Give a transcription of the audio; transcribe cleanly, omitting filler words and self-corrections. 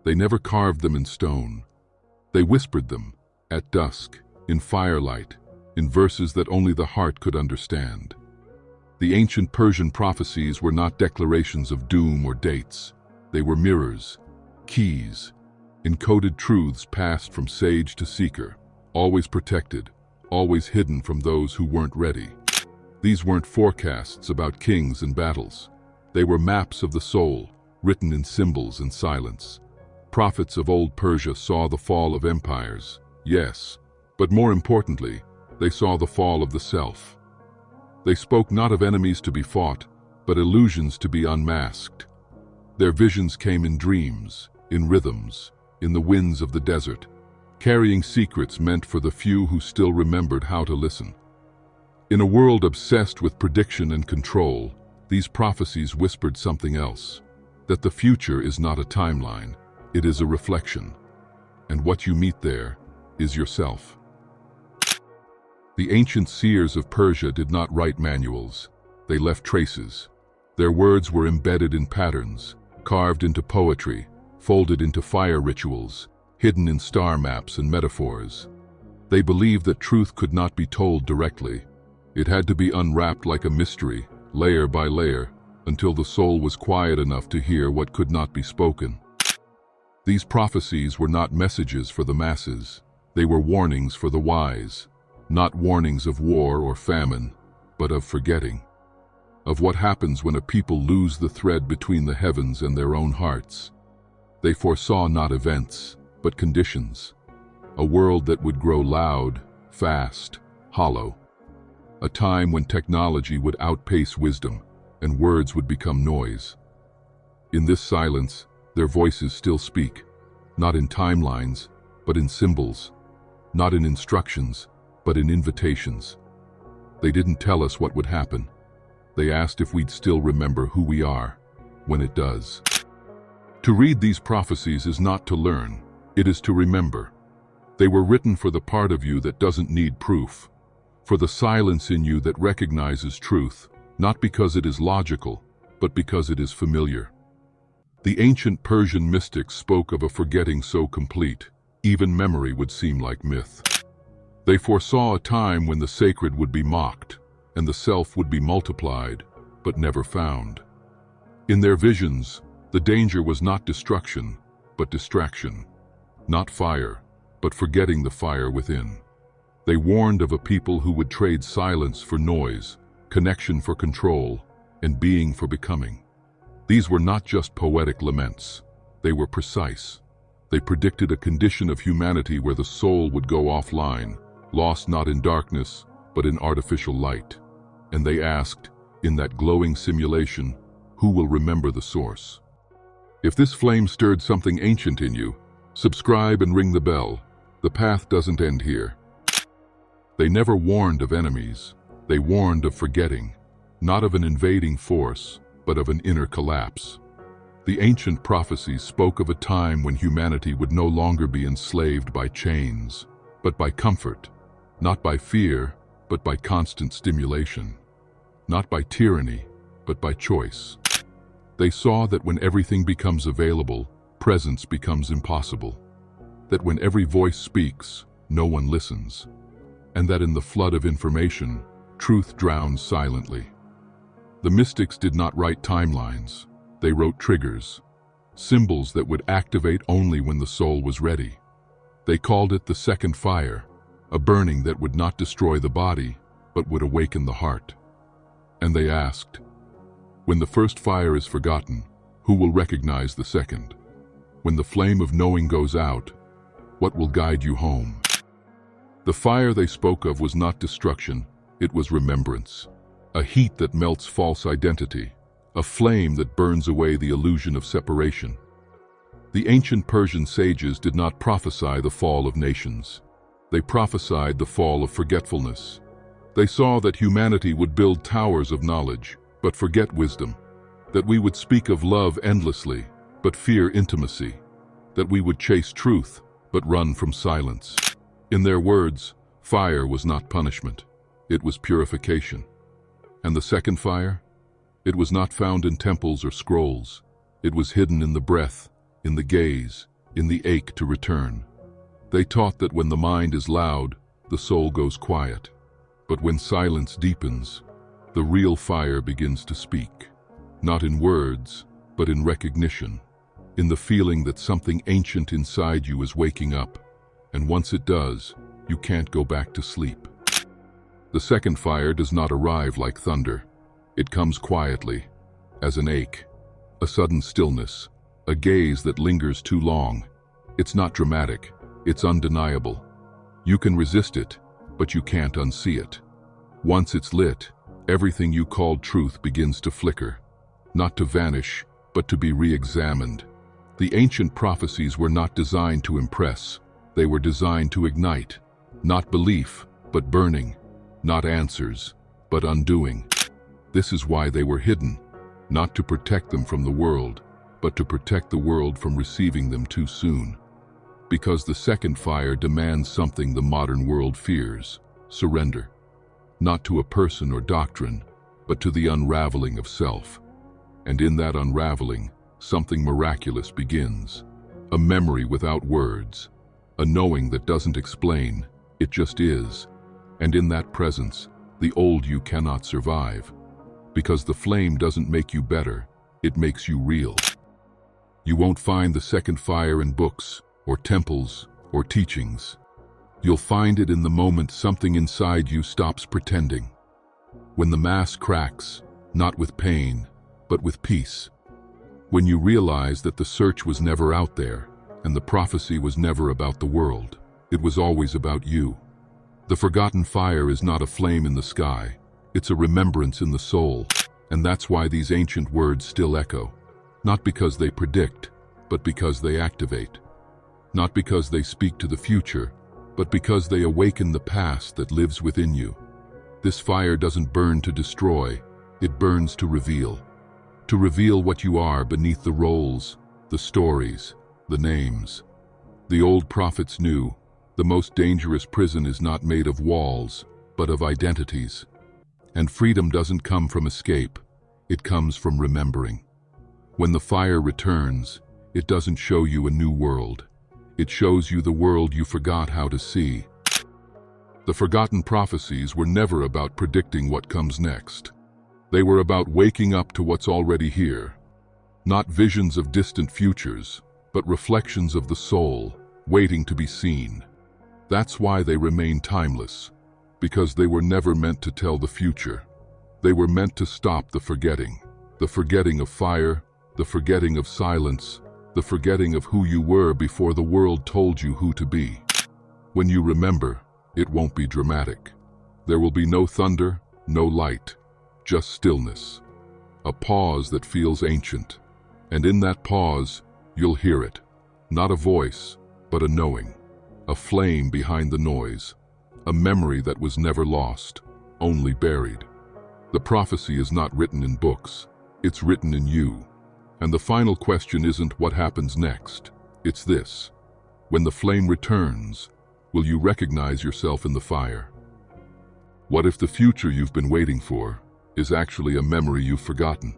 They never carved them in stone. They whispered them, at dusk, in firelight, in verses that only the heart could understand. The ancient Persian prophecies were not declarations of doom or dates. They were mirrors, keys, encoded truths passed from sage to seeker, always protected, always hidden from those who weren't ready. These weren't forecasts about kings and battles. They were maps of the soul, written in symbols and silence. Prophets of old Persia saw the fall of empires, yes, but more importantly, they saw the fall of the self. They spoke not of enemies to be fought, but illusions to be unmasked. Their visions came in dreams, in rhythms, in the winds of the desert, carrying secrets meant for the few who still remembered how to listen. In a world obsessed with prediction and control, these prophecies whispered something else, that the future is not a timeline, it is a reflection, and what you meet there is yourself. The ancient seers of Persia did not write manuals, they left traces. Their words were embedded in patterns, carved into poetry, folded into fire rituals, hidden in star maps and metaphors. They believed that truth could not be told directly. It had to be unwrapped like a mystery, layer by layer, until the soul was quiet enough to hear what could not be spoken. These prophecies were not messages for the masses. They were warnings for the wise, not warnings of war or famine, but of forgetting, of what happens when a people lose the thread between the heavens and their own hearts. They foresaw not events, but conditions, a world that would grow loud, fast, hollow, a time when technology would outpace wisdom and words would become noise. In this silence, their voices still speak, not in timelines, but in symbols, not in instructions, but in invitations. They didn't tell us what would happen. They asked if we'd still remember who we are when it does. To read these prophecies is not to learn, it is to remember. They were written for the part of you that doesn't need proof, for the silence in you that recognizes truth, not because it is logical, but because it is familiar. The ancient Persian mystics spoke of a forgetting so complete, even memory would seem like myth. They foresaw a time when the sacred would be mocked, and the self would be multiplied, but never found. In their visions, the danger was not destruction, but distraction, not fire, but forgetting the fire within. They warned of a people who would trade silence for noise, connection for control, and being for becoming. These were not just poetic laments. They were precise. They predicted a condition of humanity where the soul would go offline, lost not in darkness, but in artificial light. And they asked, in that glowing simulation, who will remember the source? If this flame stirred something ancient in you, subscribe and ring the bell. The path doesn't end here. They never warned of enemies. They warned of forgetting, not of an invading force, but of an inner collapse. The ancient prophecies spoke of a time when humanity would no longer be enslaved by chains, but by comfort, not by fear, but by constant stimulation, not by tyranny, but by choice. They saw that when everything becomes available, presence becomes impossible, that when every voice speaks, no one listens, and that in the flood of information, truth drowns silently. The mystics did not write timelines. They wrote triggers, symbols that would activate only when the soul was ready. They called it the second fire, a burning that would not destroy the body, but would awaken the heart. And they asked, when the first fire is forgotten, who will recognize the second? When the flame of knowing goes out, what will guide you home? The fire they spoke of was not destruction, it was remembrance. A heat that melts false identity, a flame that burns away the illusion of separation. The ancient Persian sages did not prophesy the fall of nations. They prophesied the fall of forgetfulness. They saw that humanity would build towers of knowledge, but forget wisdom, that we would speak of love endlessly, but fear intimacy, that we would chase truth, but run from silence. In their words, fire was not punishment, it was purification. And the second fire? It was not found in temples or scrolls. It was hidden in the breath, in the gaze, in the ache to return. They taught that when the mind is loud, the soul goes quiet. But when silence deepens, the real fire begins to speak. Not in words, but in recognition. In the feeling that something ancient inside you is waking up, and once it does, you can't go back to sleep. The second fire does not arrive like thunder. It comes quietly, as an ache, a sudden stillness, a gaze that lingers too long. It's not dramatic, it's undeniable. You can resist it, but you can't unsee it. Once it's lit, everything you called truth begins to flicker, not to vanish, but to be re-examined. The ancient prophecies were not designed to impress, they were designed to ignite. Not belief, but burning. Not answers, but undoing. This is why they were hidden, not to protect them from the world, but to protect the world from receiving them too soon. Because the second fire demands something the modern world fears: surrender. Not to a person or doctrine, but to the unraveling of self. And in that unraveling, something miraculous begins. A memory without words, a knowing that doesn't explain, it just is. And in that presence, the old you cannot survive. Because the flame doesn't make you better, it makes you real. You won't find the second fire in books, or temples, or teachings. You'll find it in the moment something inside you stops pretending. When the mask cracks, not with pain, but with peace. When you realize that the search was never out there, and the prophecy was never about the world. It was always about you. The forgotten fire is not a flame in the sky. It's a remembrance in the soul. And that's why these ancient words still echo. Not because they predict, but because they activate. Not because they speak to the future, but because they awaken the past that lives within you. This fire doesn't burn to destroy, it burns to reveal. To reveal what you are beneath the roles, the stories, the names. The old prophets knew, the most dangerous prison is not made of walls, but of identities. And freedom doesn't come from escape, it comes from remembering. When the fire returns, it doesn't show you a new world. It shows you the world you forgot how to see. The forgotten prophecies were never about predicting what comes next. They were about waking up to what's already here. Not visions of distant futures, but reflections of the soul, waiting to be seen. That's why they remain timeless, because they were never meant to tell the future. They were meant to stop the forgetting of fire, the forgetting of silence, the forgetting of who you were before the world told you who to be. When you remember, it won't be dramatic. There will be no thunder, no light, just stillness. A pause that feels ancient. And in that pause, you'll hear it. Not a voice, but a knowing. A flame behind the noise. A memory that was never lost, only buried. The prophecy is not written in books. It's written in you. And the final question isn't what happens next. It's this: when the flame returns, will you recognize yourself in the fire? What if the future you've been waiting for is actually a memory you've forgotten?